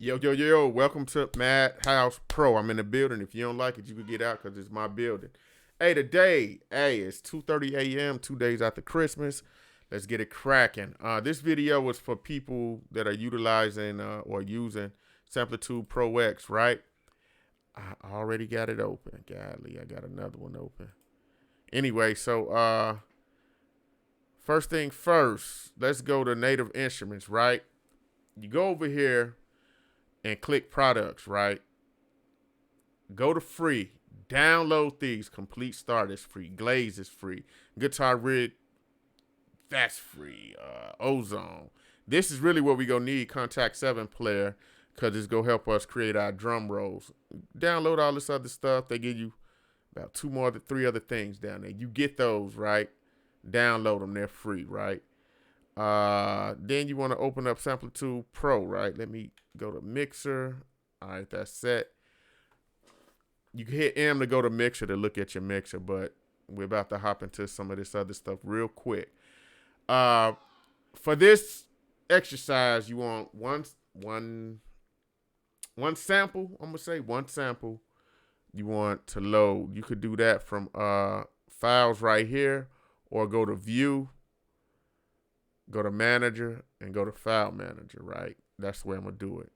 Yo, welcome to Madhouse Pro. I'm in the building. If you don't like it, you can get out because it's my building. Hey, today, it's 2:30 a.m., 2 days after Christmas. Let's get it cracking. This video was for people that are utilizing or using Samplitude Pro X, right? I already got it open. Golly, I got another one open. Anyway, so first thing first, let's go to Native Instruments, right? You go over here and click products, right? Go to free. Download these. Complete Start is free. Glaze is free. Guitar Rig, that's free. Ozone. This is really what we gonna need. Contact 7 player, because it's gonna help us create our drum rolls. Download all this other stuff. They give you about three other things down there. You get those, right? Download them. They're free, right? Then you want to open up Samplitude Pro, right? Let me go to Mixer. All right, that's set. You can hit M to go to Mixer to look at your mixer, but we're about to hop into some of this other stuff real quick. For this exercise, you want one sample. I'm gonna say one sample. You want to load. You could do that from files right here, or go to View. Go to Manager and go to File Manager, right? That's where I'm going to do it.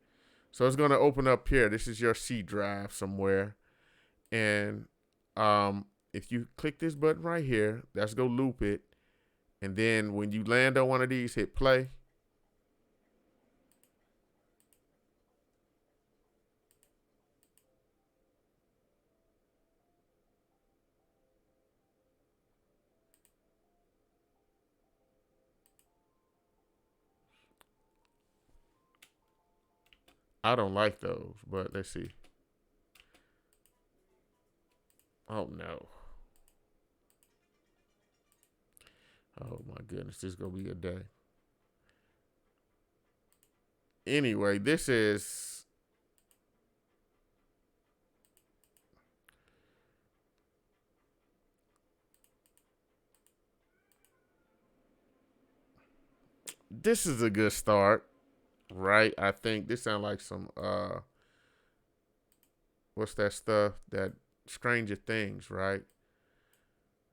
So it's going to open up here. This is your C drive somewhere. And if you click this button right here, that's go loop it. And then when you land on one of these, hit play. I don't like those, but let's see. Oh, no. Oh, my goodness. This is going to be a day. Anyway, this is... This is a good start, right? I think this sounds like some, what's that stuff? That Stranger Things, right?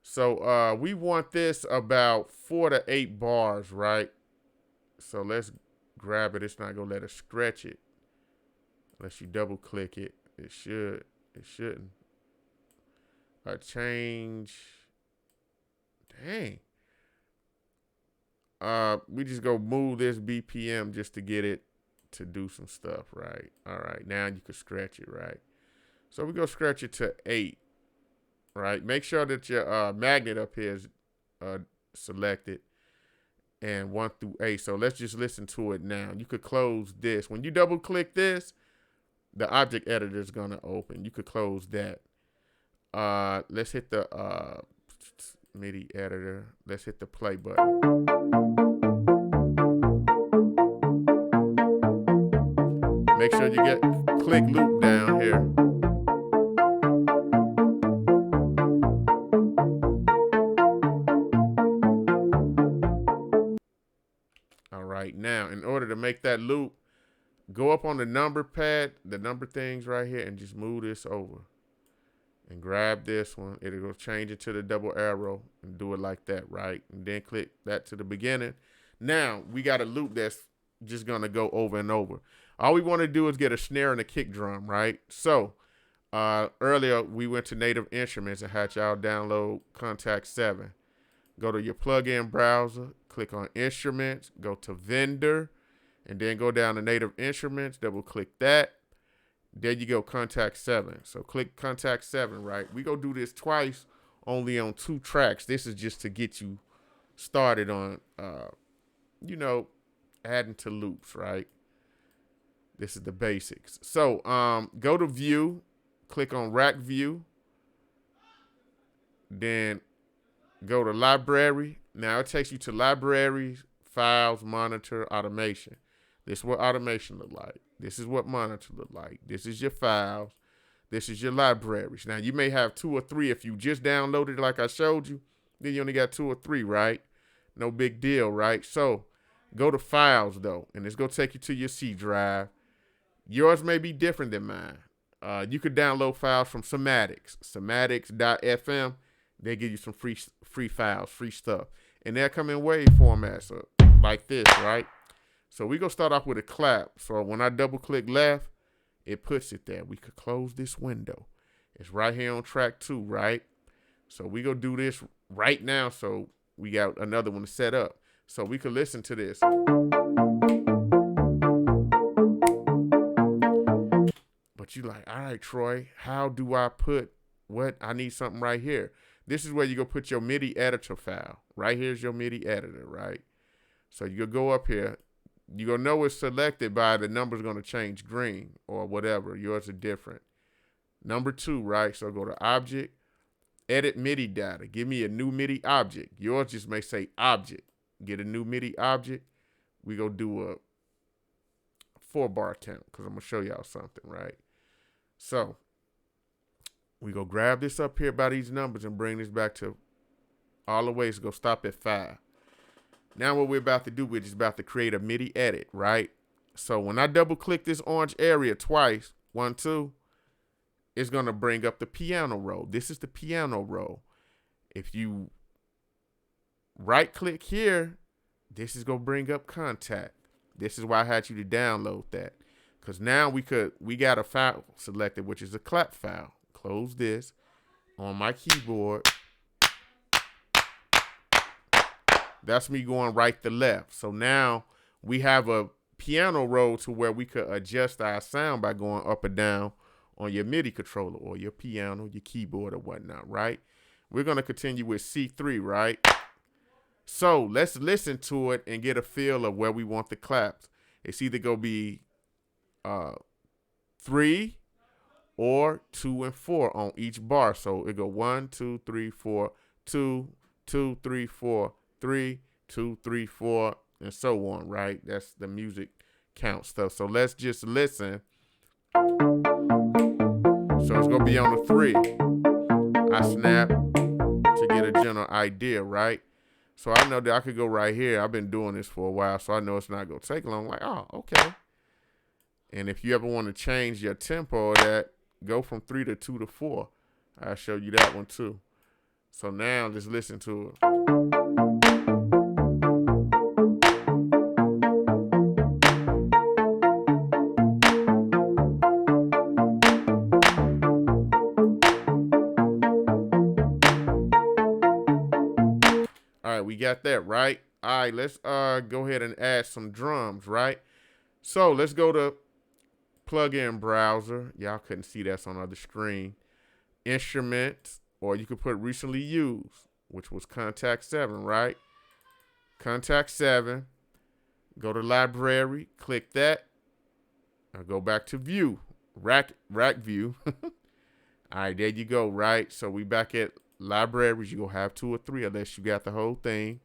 So we want this about 4 to 8 bars, right? So let's grab it. It's not gonna let us stretch it unless you double click it. It should. It shouldn't. Change. Dang. We just go move this BPM just to get it to do some stuff, right? All right. Now you can stretch it, right? So we go stretch it to 8. Right, make sure that your magnet up here is selected, and 1 through 8. So let's just listen to it now. You could close this. When you double click this, the object editor is gonna open. You could close that. Let's hit the MIDI editor. Let's hit the play button. Make sure you click loop down here. Right now, in order to make that loop, go up on the number pad, the number things right here, and just move this over and grab this one. It'll go change it to the double arrow and do it like that, right? And then click that to the beginning. Now we got a loop that's just gonna go over and over. All we want to do is get a snare and a kick drum, right? So earlier we went to Native Instruments and had y'all download Contact 7. Go to your plugin browser, click on Instruments, go to Vendor, and then go down to Native Instruments, double click that. There you go, Contact 7. So click Contact 7, right? We go do this twice, only on 2 tracks. This is just to get you started on, adding to loops, right? This is the basics. So go to View, click on Rack View, then go to Library. Now it takes you to Libraries, Files, Monitor, Automation. This is what automation look like. This is what monitor look like. This is your files. This is your libraries. Now you may have 2 or 3. If you just downloaded it like I showed you, then you only got 2 or 3, right? No big deal, right? So go to Files though, and it's gonna take you to your C drive. Yours may be different than mine. You could download files from Somatics, somatics.fm. They give you some free files, free stuff. And they'll come in wave formats like this, right? So we're going to start off with a clap. So when I double click left, it puts it there. We could close this window. It's right here on track 2, right? So we're going to do this right now. So we got another one to set up. So we could listen to this. But you like, all right, Troy, how do I put what? I need something right here. This is where you go put your MIDI editor file. Right here's your MIDI editor, right? So you go up here. You're going to know it's selected by the number's going to change green or whatever. Yours are different. Number 2, right? So go to Object, Edit MIDI Data. Give me a new MIDI object. Yours just may say Object. Get a new MIDI object. We go do a 4-bar count because I'm going to show y'all something, right? So we go grab this up here by these numbers and bring this back to all the ways. Go stop at 5. Now what we're about to do, we're just about to create a MIDI edit, right? So when I double click this orange area twice, 1, 2, it's going to bring up the piano roll. This is the piano roll. If you right click here, this is going to bring up contact. This is why I had you to download that. Because now we got a file selected, which is a clap file. Close this on my keyboard. That's me going right to left. So now we have a piano roll to where we could adjust our sound by going up or down on your MIDI controller or your piano, your keyboard or whatnot, right? We're going to continue with C3, right? So let's listen to it and get a feel of where we want the claps. It's either going to be 3 or 2 and 4 on each bar. So it go 1, 2, 3, 4, 2, 2, 3, 4, 3, 2, 3, 4, and so on, right? That's the music count stuff. So let's just listen. So it's gonna be on the 3. I snap to get a general idea, right? So I know that I could go right here. I've been doing this for a while, so I know it's not gonna take long. Like, oh, okay. And if you ever want to change your tempo of that, go from 3 to 2 to 4. I'll show you that one too. So now just listen to it. All right, we got that, right? All right, let's go ahead and add some drums, right? So let's go to plugin browser. Y'all couldn't see that's on the other screen. Instruments, or you could put recently used, which was Contact 7, right? Contact 7. Go to library, click that. Now go back to view, rack view. All right, there you go, right? So we back at libraries. You're going to have 2 or 3 unless you got the whole thing.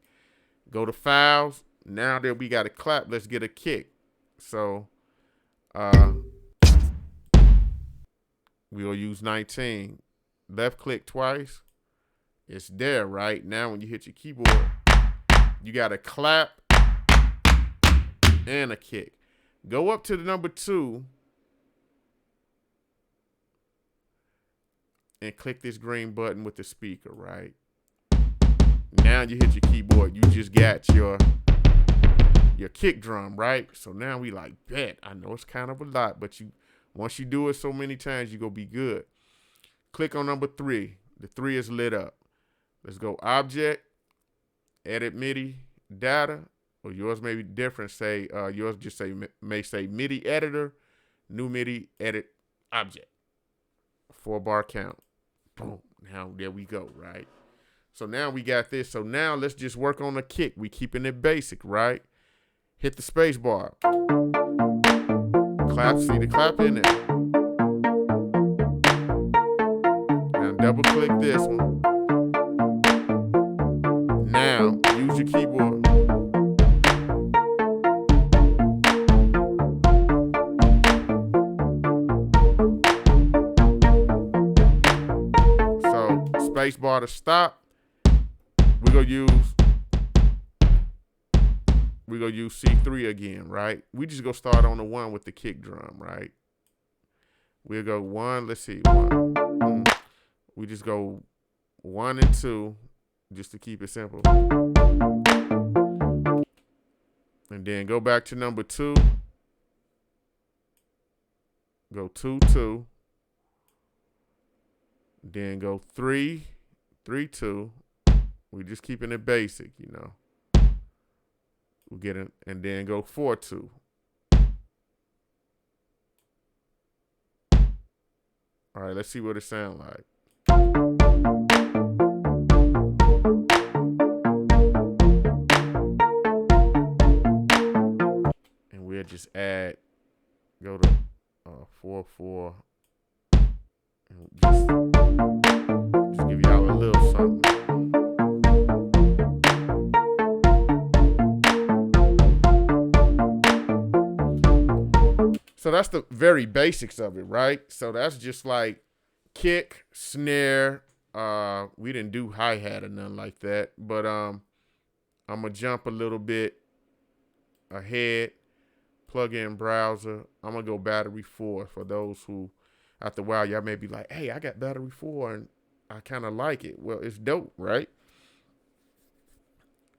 Go to files. Now that we got a clap, let's get a kick. So we'll use 19. Left click twice. It's there, right? Now when you hit your keyboard, you got a clap and a kick. Go up to the number 2 and click this green button with the speaker, right? Now you hit your keyboard. You just got your kick drum, right? So now we like, bet. I know it's kind of a lot, but once you do it so many times, you're going to be good. Click on number 3. The 3 is lit up. Let's go Object, Edit MIDI Data, or yours may be different. Say yours just may say MIDI Editor, New MIDI Edit Object. 4-bar count. Boom. Now there we go, right? So now we got this. So now let's just work on the kick. We keeping it basic, right? Hit the space bar. Clap. See the clap in there. Now double click this one. Now use your keyboard. So space bar to stop. We're going to use we're going to use C3 again, right? We just go start on the 1 with the kick drum, right? We'll go 1, let's see, 1. We just go 1 and 2, just to keep it simple. And then go back to number 2. Go 2, 2. Then go 3, 3, 2. We just keeping it basic, you know. We'll get it, and then go 4, 2. All right, let's see what it sounds like. And we'll just add, go to 4, 4. And just give y'all a little something. So that's the very basics of it, right? So that's just like kick, snare. We didn't do hi-hat or nothing like that. But I'm going to jump a little bit ahead. Plug in browser. I'm going to go battery 4 for those who, after a while, y'all may be like, hey, I got battery 4 and I kind of like it. Well, it's dope, right?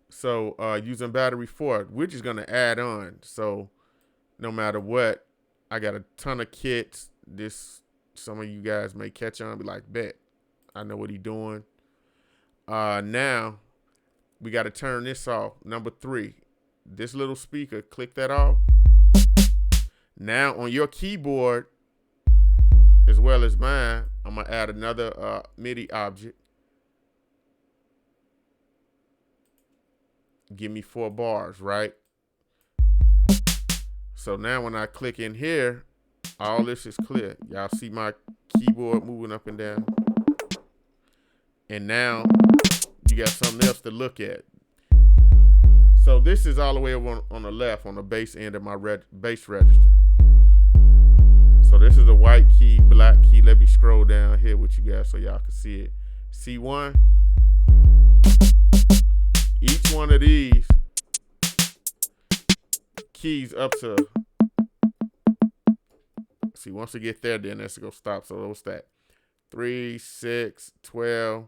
So using battery 4, we're just going to add on. So no matter what, I got a ton of kits. Some of you guys may catch on and be like, bet, I know what he's doing. Now, we got to turn this off. Number 3, this little speaker, click that off. Now, on your keyboard, as well as mine, I'm going to add another MIDI object. Give me 4 bars, right? So now when I click in here, all this is clear. Y'all see my keyboard moving up and down. And now you got something else to look at. So this is all the way over on the left, on the bass end of my bass register. So this is a white key, black key. Let me scroll down here with you guys so y'all can see it. C1. Each one of these keys up to, see, once we get there, then that's going to stop. So what's that? 3, 6, 12.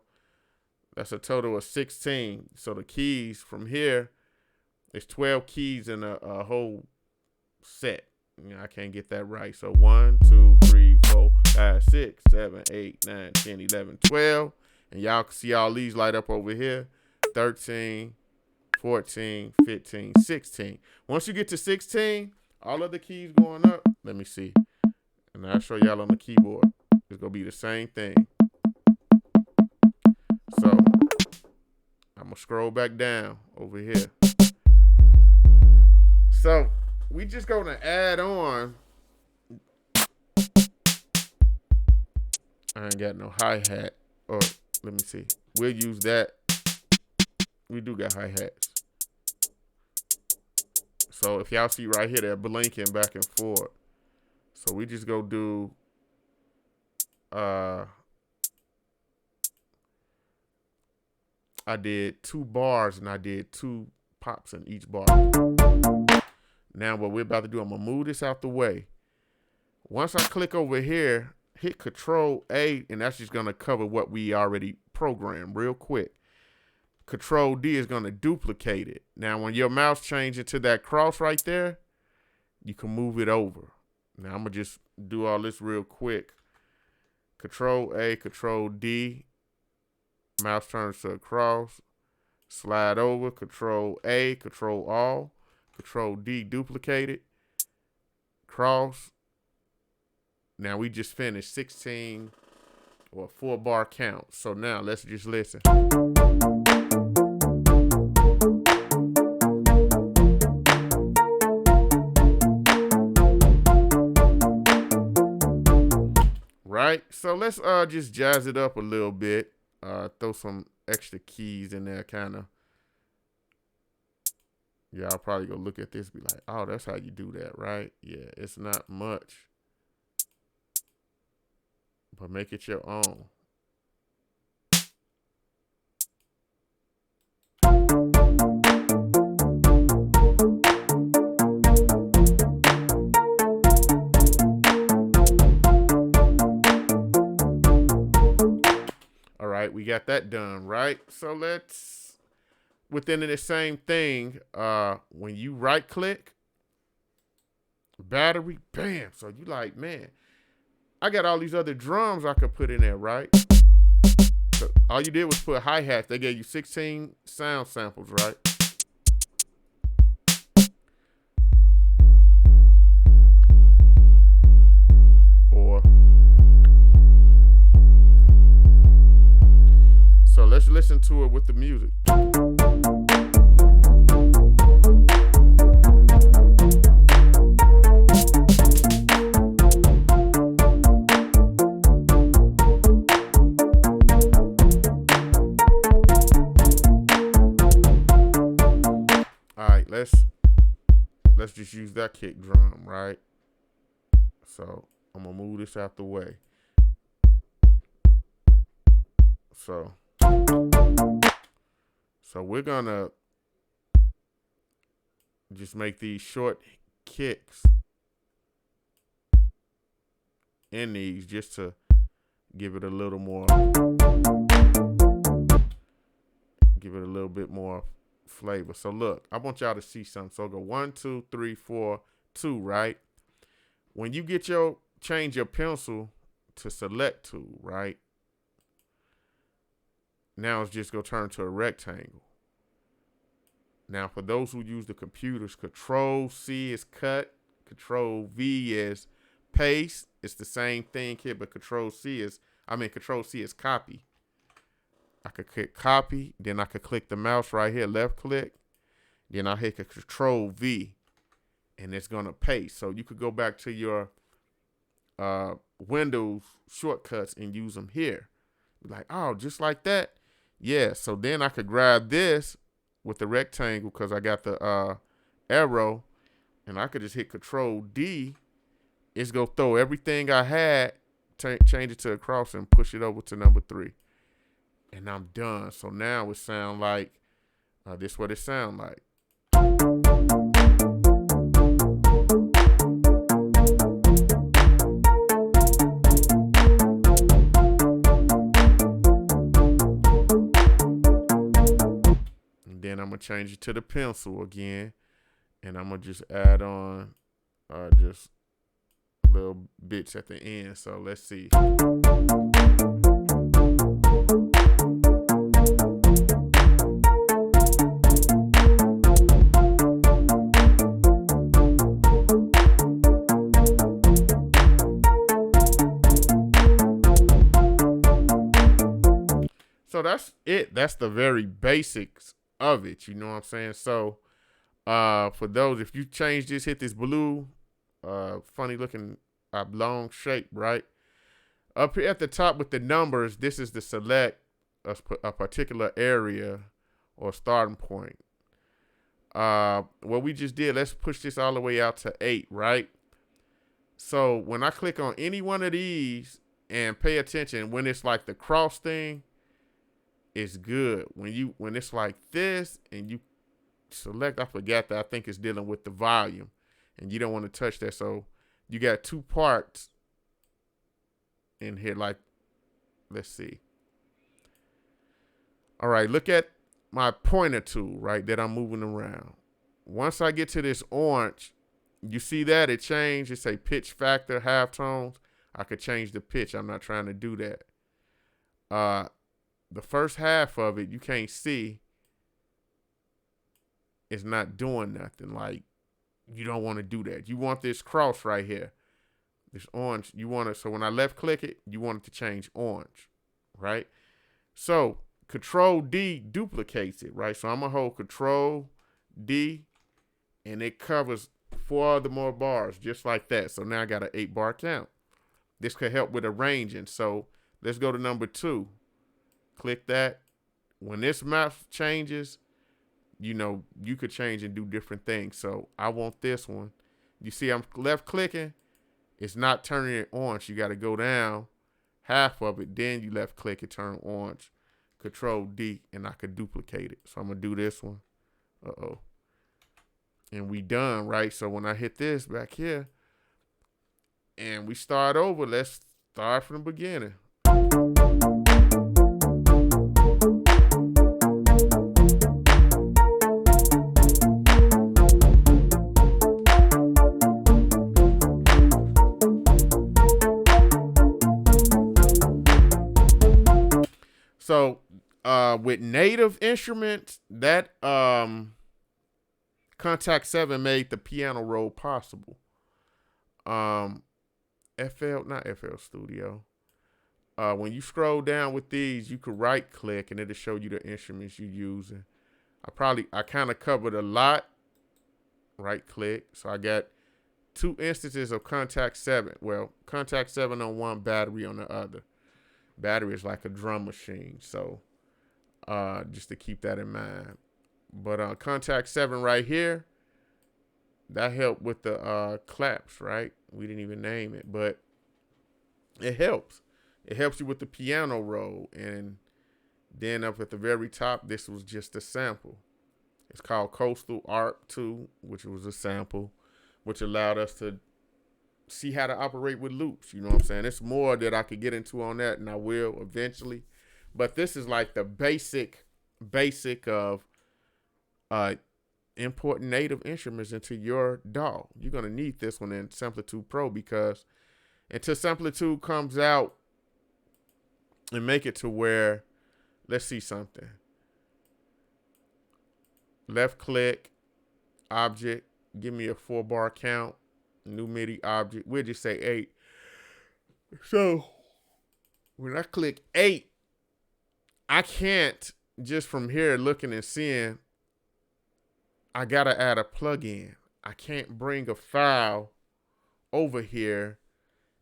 That's a total of 16. So the keys from here, it's 12 keys in a whole set. You know, I can't get that right. So 1, 2, 3, 4, 5, 6, 7, 8, 9, 10, 11, 12. And y'all can see all these light up over here. 13, 14, 15, 16. Once you get to 16, all of the keys going up. Let me see. And I'll show y'all on the keyboard. It's going to be the same thing. So I'm going to scroll back down over here. So we just going to add on. I ain't got no hi-hat. Or let me see. We'll use that. We do got hi-hats. So if y'all see right here, they're blinking back and forth. So we just go do I did 2 bars and I did 2 pops in each bar. Now what we're about to do, I'm gonna move this out the way. Once I click over here, hit Control A, and that's just gonna cover what we already programmed real quick. Control D is gonna duplicate it. Now when your mouse changes to that cross right there, you can move it over. Now I'm gonna just do all this real quick. Control A, Control D. Mouse turns to a cross. Slide over. Control A, Control All. Control D, duplicate it. Cross. Now we just finished 16 or 4-bar count. So now let's just listen. Right, so let's just jazz it up a little bit. Throw some extra keys in there, kind of. Y'all probably gonna look at this and be like, oh, that's how you do that, right? Yeah, it's not much. But make it your own. right, we got that done, right? So let's, within the same thing, when you right click, battery, bam. So you like, man, I got all these other drums I could put in there, right? So all you did was put hi-hats. They gave you 16 sound samples, right? Or, so let's listen to it with the music. Let's just use that kick drum, right? So I'm gonna move this out the way. So we're gonna just make these short kicks in these just to give it a little more, give it a little bit more flavor. So look, I want y'all to see something. So go 1, 2, 3, 4, 2, right? When you get change your pencil to select tool, right? Now it's just gonna turn to a rectangle. Now for those who use the computers, Control C is cut, Control V is paste. It's the same thing here, but Control C is copy. I could click copy, then I could click the mouse right here, left click, then I hit Control V, and it's gonna paste. So you could go back to your Windows shortcuts and use them here. Like, oh, just like that? Yeah, so then I could grab this with the rectangle because I got the arrow, and I could just hit Control D. It's gonna throw everything I had, change it to a cross, and push it over to number 3. And I'm done. So now it sound like, this what it sound like. And then I'm gonna change it to the pencil again, and I'm gonna just add on just little bits at the end. So let's see. So that's it. That's the very basics of it. You know what I'm saying? So for those, if you change this, hit this blue, funny looking oblong shape, right? Up here at the top with the numbers, this is to select a particular area or starting point. What we just did, let's push this all the way out to 8, right? So when I click on any one of these, and pay attention, when it's like the cross thing, it's good. When it's like this and you select, I forgot that, I think it's dealing with the volume, and you don't want to touch that. So you got 2 parts in here, like, let's see. All right, look at my pointer tool, right, that I'm moving around. Once I get to this orange, you see that it changed. It say pitch factor, halftones. I could change the pitch. I'm not trying to do that. The first half of it, you can't see. It's not doing nothing. Like, you don't want to do that. You want this cross right here. This orange, you want it. So when I left click it, you want it to change orange, right? So Control D duplicates it, right? So I'm going to hold Control D, and it covers 4 other more bars just like that. So now I got an 8-bar count. This could help with arranging. So let's go to number 2. Click that. When this map changes, you know, you could change and do different things. So I want this one. You see I'm left clicking. It's not turning it orange. You got to go down half of it. Then you left click it, turn orange. Control D, and I could duplicate it. So I'm going to do this one. Uh-oh. And we done, right? So when I hit this back here and we start over, let's start from the beginning. So with native instruments, that Contact 7 made the piano roll possible. Not FL Studio. When you scroll down with these, you could right click and it'll show you the instruments you're using. I kind of covered a lot. Right click. So I got 2 instances of Contact 7. Well, Contact 7 on one, battery on the other. Battery is like a drum machine. So just to keep that in mind. But Contact 7 right here, that helped with the claps, right? We didn't even name it, but it helps. It helps you with the piano roll. And then up at the very top, this was just a sample. It's called Coastal Art 2, which was a sample, which allowed us to see how to operate with loops. You know what I'm saying? It's more that I could get into on that, and I will eventually. But this is like the basic of importing native instruments into your DAW. You're going to need this one in Samplitude Pro, because until Samplitude comes out and make it to where, let's see something. Left click, object, give me a 4-bar count, new MIDI object. We'll just say 8. So when I click 8, I can't just from here looking and seeing, I gotta add a plugin. I can't bring a file over here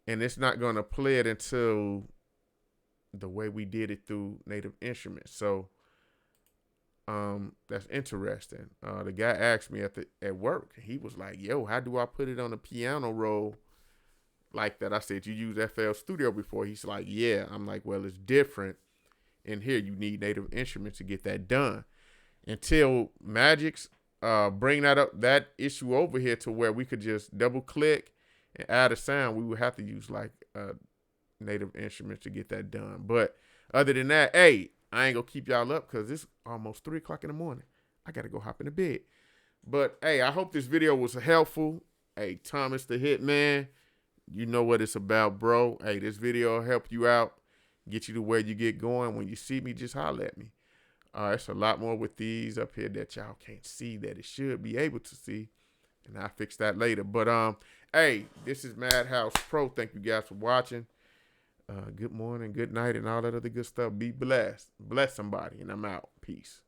and it's not gonna play it until the way we did it through native instruments. So that's interesting. The guy asked me at work. He was like, "Yo, how do I put it on a piano roll like that?" I said, "You used FL Studio before?" He's like, "Yeah." I'm like, "Well, it's different. In here, you need native instruments to get that done. Until Magix bring that issue over here to where we could just double click and add a sound, we would have to use like native instruments to get that done. But other than that, hey, I ain't gonna keep y'all up because it's almost 3 o'clock in the morning. I gotta go hop in the bed. But hey, I hope this video was helpful. Hey, Thomas the Hitman, you know what it's about, bro. Hey, this video will help you out, get you to where you get going. When you see me, just holler at me. It's a lot more with these up here that y'all can't see that it should be able to see. And I'll fix that later. But hey, this is Madhouse Pro. Thank you guys for watching. Good morning, good night, and all that other good stuff. Be blessed. Bless somebody, and I'm out. Peace.